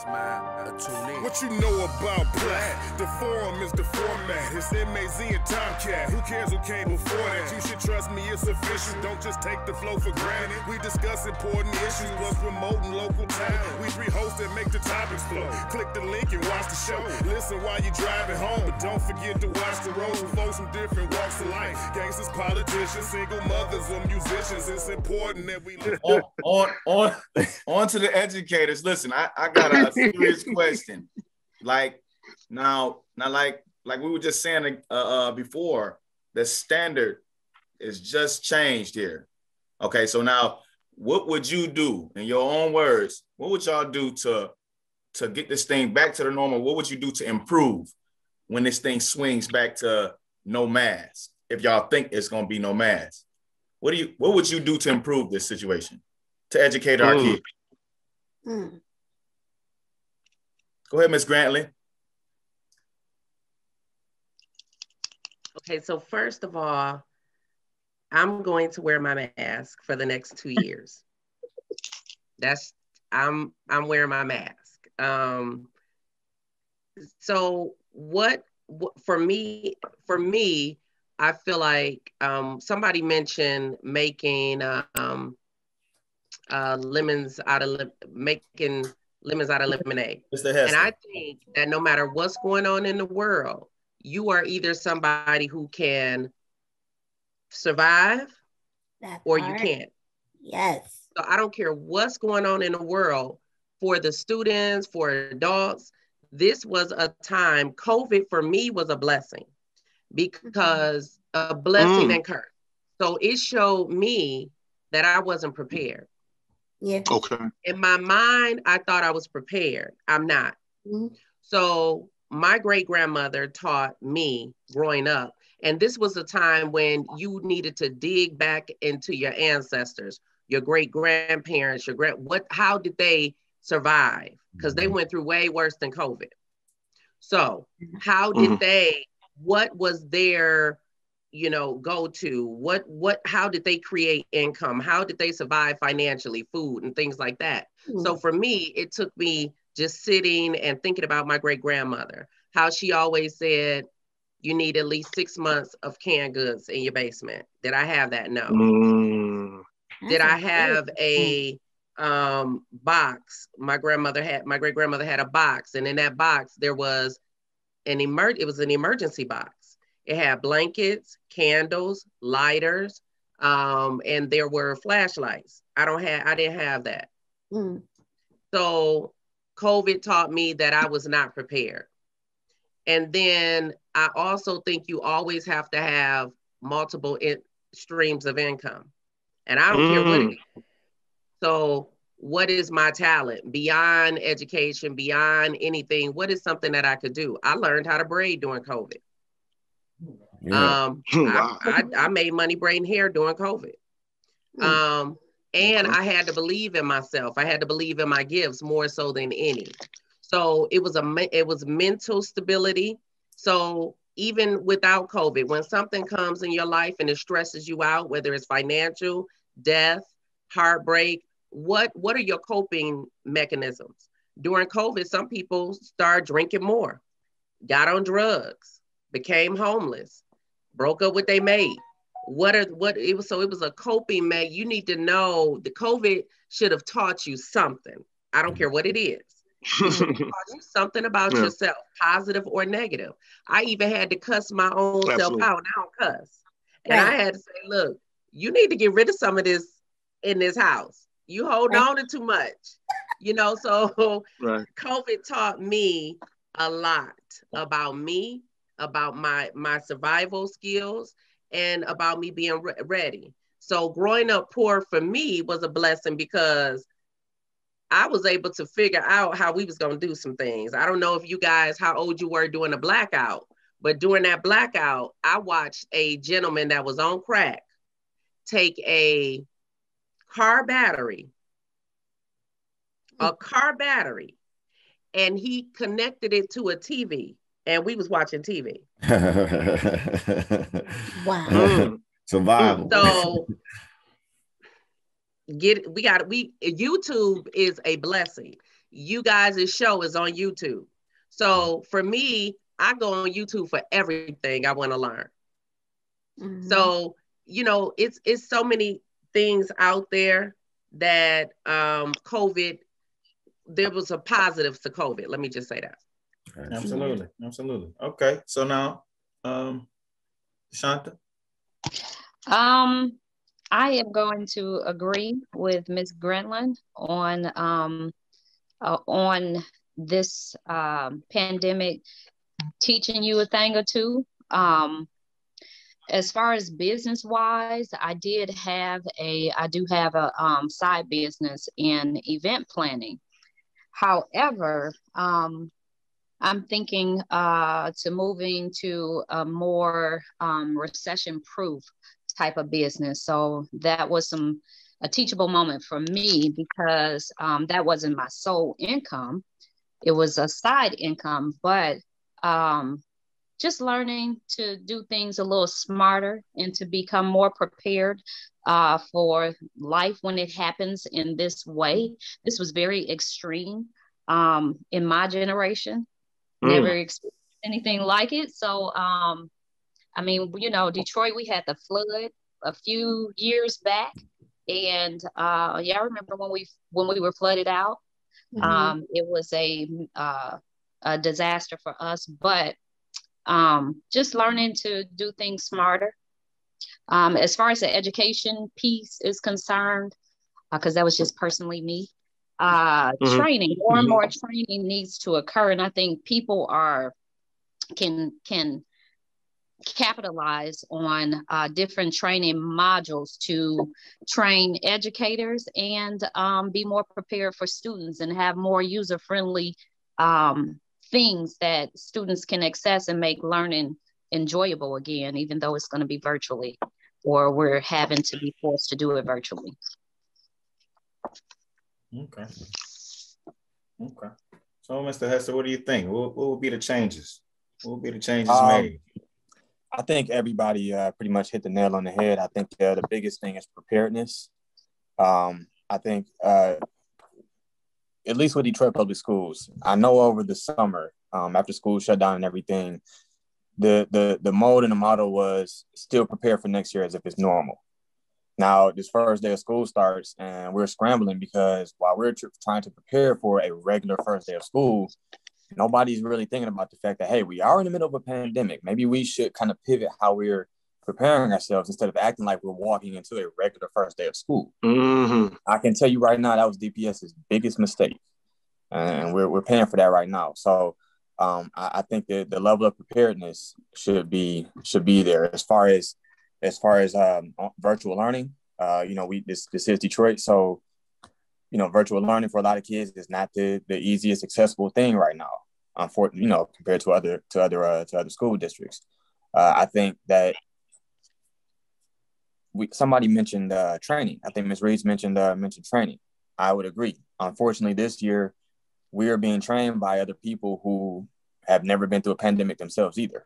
What you know about Platt? The forum is the format. It's MAZ and Tomcat. Who cares who came before that? You should trust me, it's official. Don't just take the flow for granted. We discuss important issues, plus promoting local talent. We three hosts that make the topics flow. Click the link and watch the show. Listen while you're driving home, but don't forget to watch the road with folks from different walks of life. Gangsters, politicians, single mothers, or musicians. It's important that we on to the educators. Listen, I got a serious question. Like like we were just saying before, the standard is just changed here. Okay, so now what would you do in your own words? What would y'all do to get this thing back to the normal? What would you do to improve when this thing swings back to no mask? If y'all think it's gonna be no mask, what would you do to improve this situation, to educate our kids? Go ahead, Ms. Grantling. Okay, so first of all, I'm going to wear my mask for the next 2 years. I'm wearing my mask. So what for me, I feel like somebody mentioned making lemons out of lemonade. Mr. Hester. And I think that no matter what's going on in the world, you are either somebody who can survive or you can't. Yes. So I don't care what's going on in the world, for the students, for adults, this was a time, COVID for me was a blessing, because a blessing and curse. So it showed me that I wasn't prepared. Yeah. Okay. In my mind, I thought I was prepared. I'm not. So my great-grandmother taught me growing up, and this was a time when you needed to dig back into your ancestors, your great-grandparents, how did they survive? Because they went through way worse than COVID. So how did what was their, go-to? How did they create income? How did they survive financially, food and things like that? So for me, it took me just sitting and thinking about my great-grandmother, how she always said, you need at least 6 months of canned goods in your basement. Did I have that? No. Did I have a box? My great-grandmother had a box, and in that box, there was an emergency box. It had blankets, candles, lighters, and there were flashlights. I didn't have that. So COVID taught me that I was not prepared. And then I also think you always have to have multiple streams of income. And I don't care what it is. So what is my talent beyond education, beyond anything? What is something that I could do? I learned how to braid during COVID. I made money braiding hair during COVID. And I had to believe in myself. I had to believe in my gifts more so than any. So it was mental stability. So even without COVID, when something comes in your life and it stresses you out, whether it's financial, death, heartbreak, what are your coping mechanisms? During COVID, some people started drinking more, got on drugs, became homeless, broke up with their mate. It was a coping mechanism. You need to know the COVID should have taught you something. I don't care what it is. It should have taught you something about yourself, positive or negative. I even had to cuss my own self out. And I don't cuss. And I had to say, look, you need to get rid of some of this in this house. You hold on to too much, so COVID taught me a lot about me, about my survival skills, and about me being ready. So growing up poor for me was a blessing, because I was able to figure out how we was going to do some things. I don't know if you guys, how old you were during the blackout, but during that blackout, I watched a gentleman that was on crack take a car battery, and he connected it to a TV, and we was watching TV. Wow. Survival. So YouTube is a blessing. you guys' show is on YouTube. So for me, I go on YouTube for everything I want to learn. Mm-hmm. So, you know, it's so many things out there that COVID, there was a positive to COVID. Let me just say that. Absolutely. Absolutely. Okay. So now, Dashonta? I am going to agree with Ms. Grantling on this pandemic teaching you a thing or two. As far as business wise, I do have a side business in event planning. However, I'm thinking to moving to a more recession proof type of business. So that was a teachable moment for me because that wasn't my sole income. It was a side income, but just learning to do things a little smarter and to become more prepared for life when it happens in this way. This was very extreme in my generation. Never experienced anything like it. So, I mean, you know, Detroit, we had the flood a few years back. And I remember when we were flooded out. It was a disaster for us, but just learning to do things smarter. As far as the education piece is concerned, because that was just personally me, training, more and more training needs to occur. And I think people can capitalize on different training modules to train educators and be more prepared for students and have more user-friendly things that students can access and make learning enjoyable again, even though it's going to be virtually, or we're having to be forced to do it virtually. Okay. So, Mr. Hester, what do you think? What will be the changes? What will be the changes made? I think everybody pretty much hit the nail on the head. I think the biggest thing is preparedness. I think at least with Detroit Public Schools, I know over the summer, after school shut down and everything, the mode and the model was still prepare for next year as if it's normal. Now, this first day of school starts and we're scrambling because while we're trying to prepare for a regular first day of school, nobody's really thinking about the fact that, hey, we are in the middle of a pandemic. Maybe we should kind of pivot how we're preparing ourselves instead of acting like we're walking into a regular first day of school. I can tell you right now, that was DPS's biggest mistake. And we're paying for that right now. So I think that the level of preparedness should be there as far as virtual learning. This is Detroit. So, virtual learning for a lot of kids is not the easiest accessible thing right now, compared to other school districts. I think that somebody mentioned training. I think Ms. Reeves mentioned training. I would agree. Unfortunately, this year we are being trained by other people who have never been through a pandemic themselves either.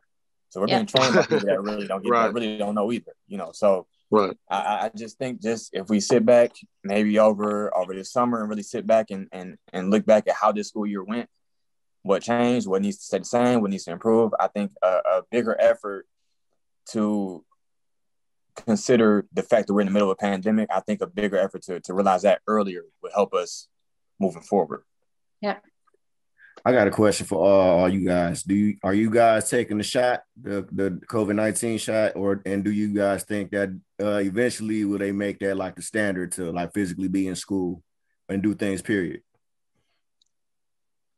So we're being trained by people that really don't that really don't know either. So. Right. I just think if we sit back maybe over this summer and really sit back and look back at how this school year went, what changed, what needs to stay the same, what needs to improve. I think a bigger effort to consider the fact that we're in the middle of a pandemic. I think a bigger effort to realize that earlier would help us moving forward. Yeah. I got a question for all you guys. Are you guys taking the shot, the COVID-19 shot, and do you guys think that eventually will they make that like the standard to like physically be in school and do things, period?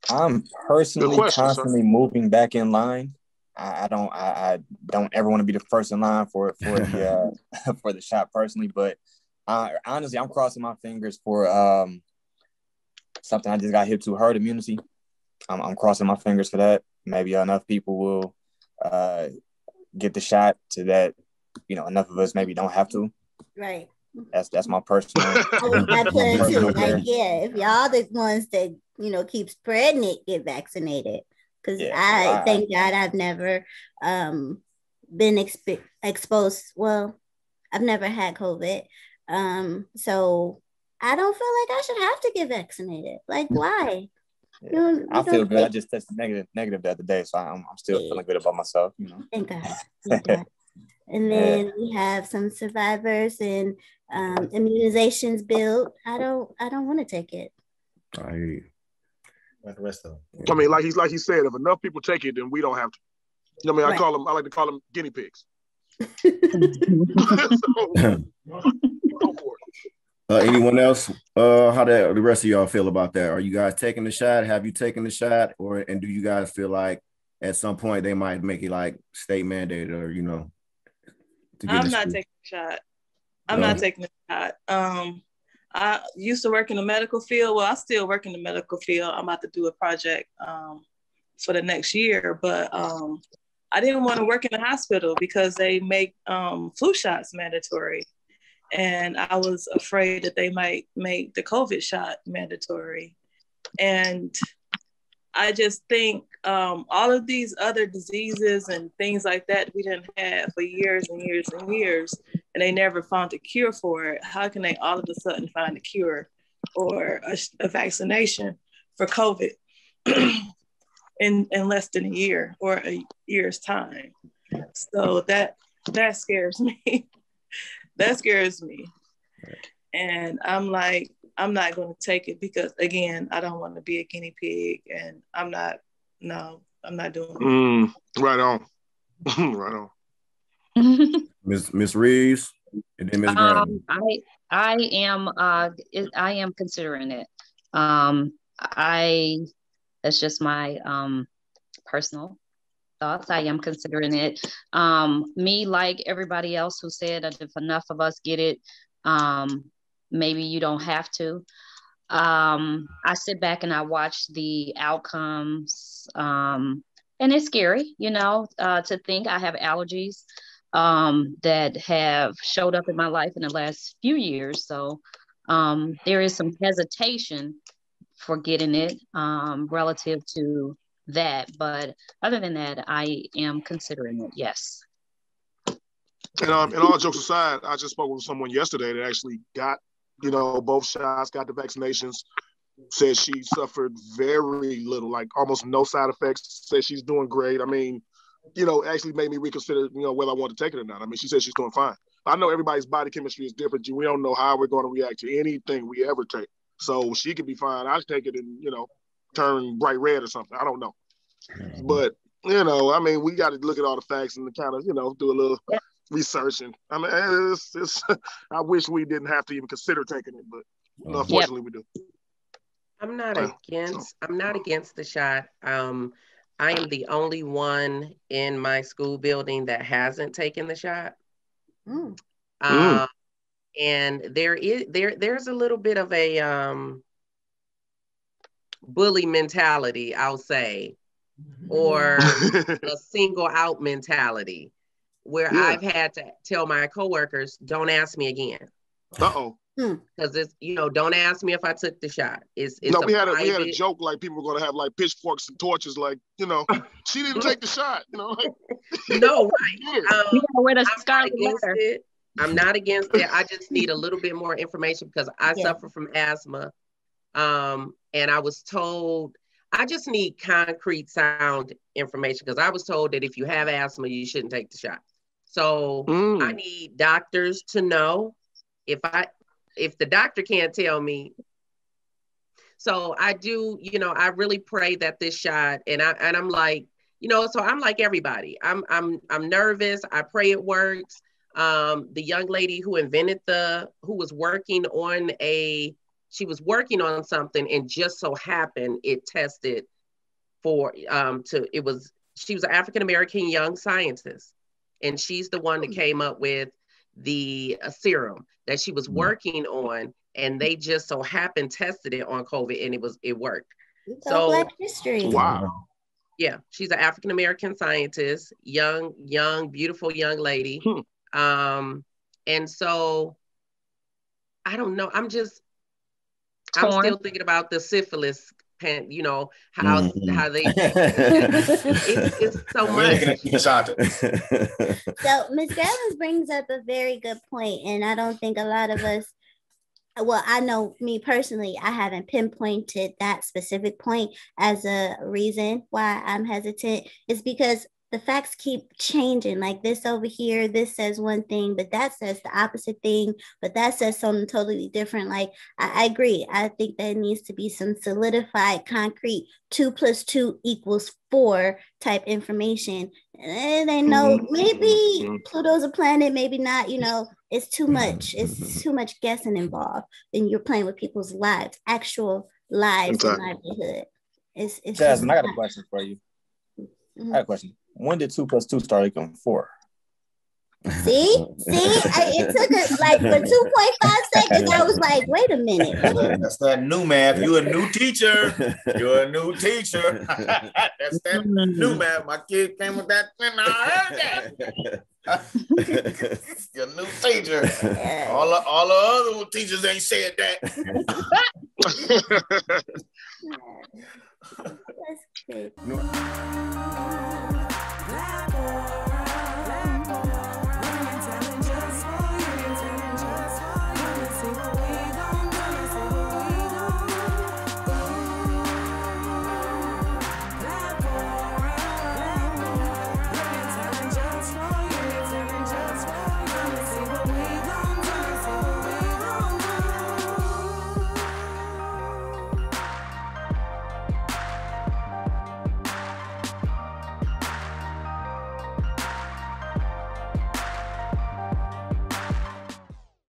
I'm personally constantly moving back in line. I don't ever want to be the first in line for the for the shot personally, but honestly, I'm crossing my fingers for something I just got hip to, herd immunity. I'm crossing my fingers for that. Maybe enough people will get the shot to that, enough of us maybe don't have to. Right. That's my personal. I plan too. Like, if y'all the ones that keep spreading it, get vaccinated. Because thank God I've never been exposed. Well, I've never had COVID. So I don't feel like I should have to get vaccinated. Like, why? I feel good. I just tested negative the other day, so I'm still feeling good about myself. Thank God. Thank God. And then we have some survivors and immunizations built. I don't want to take it. I hear you. Like the rest of them. I mean, like he said, if enough people take it, then we don't have to. I mean, right. I like to call them guinea pigs. Anyone else? How the rest of y'all feel about that? Are you guys taking the shot? Have you taken the shot? And do you guys feel like at some point they might make it like state mandated or, I'm not taking the shot. I'm not taking the shot. I used to work in the medical field. Well, I still work in the medical field. I'm about to do a project for the next year, but I didn't want to work in the hospital because they make flu shots mandatory. And I was afraid that they might make the COVID shot mandatory. And I just think all of these other diseases and things like that we didn't have for years and years and years, and they never found a cure for it. How can they all of a sudden find a cure or a vaccination for COVID in less than a year or a year's time? So that scares me. That scares me. And I'm like, I'm not going to take it because, again, I don't want to be a guinea pig, and I'm not doing it. Right on. Right on. Miss Reeves and then Miss Grantling. I am considering it. That's just my personal thoughts. I am considering it. Me, like everybody else who said that if enough of us get it, maybe you don't have to. I sit back and I watch the outcomes, and it's scary, to think I have allergies that have showed up in my life in the last few years. So there is some hesitation for getting it relative to that. But other than that, I am considering it, yes. And all jokes aside, I just spoke with someone yesterday that actually got, both shots, got the vaccinations, said she suffered very little, like almost no side effects, said she's doing great. I mean, actually made me reconsider, whether I want to take it or not. I mean, she said she's doing fine. I know everybody's body chemistry is different. We don't know how we're going to react to anything we ever take. So she could be fine. I'll take it and, turn bright red or something. I don't know. But, I mean, we got to look at all the facts and kind of, do a little research. And I mean, I wish we didn't have to even consider taking it, but unfortunately we do. I'm not against the shot. I am the only one in my school building that hasn't taken the shot. And there's a little bit of a bully mentality, I'll say, or a single out mentality, where I've had to tell my coworkers, don't ask me again. Because it's, don't ask me if I took the shot. We had a joke, like people were gonna have like pitchforks and torches, like, she didn't take the shot, like, no, right. I'm not against it. I just need a little bit more information because I suffer from asthma. And I was told, I just need concrete sound information because I was told that if you have asthma, you shouldn't take the shot. So I need doctors to know if the doctor can't tell me. So I do, I really pray that this shot, and I'm like, so I'm like everybody. I'm nervous. I pray it works. The young lady who was working on something, and just so happened it tested for, she was an African-American young scientist, and she's the one that came up with the serum that she was working on, and they just so happened tested it on COVID, and it worked. So Black history. Wow. Yeah, she's an African-American scientist, young, beautiful young lady. And so I don't know. I'm still thinking about the syphilis, how they, it's so much. So Ms. Grantling brings up a very good point, and I don't think a lot of us well, I know me personally, I haven't pinpointed that specific point as a reason why I'm hesitant. It's because the facts keep changing. Like this over here, this says one thing, but that says the opposite thing, but that says something totally different. Like I agree. I think there needs to be some solidified, concrete 2 + 2 = 4 type information. And they know maybe Pluto's a planet, maybe not, it's too much. It's too much guessing involved. Then you're playing with people's lives, actual lives and livelihood. It's Jasmine, I got a question for you. I got a question. When did 2 + 2 start equaling 4? See, it took us like for 2.5 seconds. I was like, wait a minute. That's that new math. You're a new teacher. You're a new teacher. That's that new math. My kid came with that. And I heard that. You're a new teacher. All the other teachers ain't said that. That's good.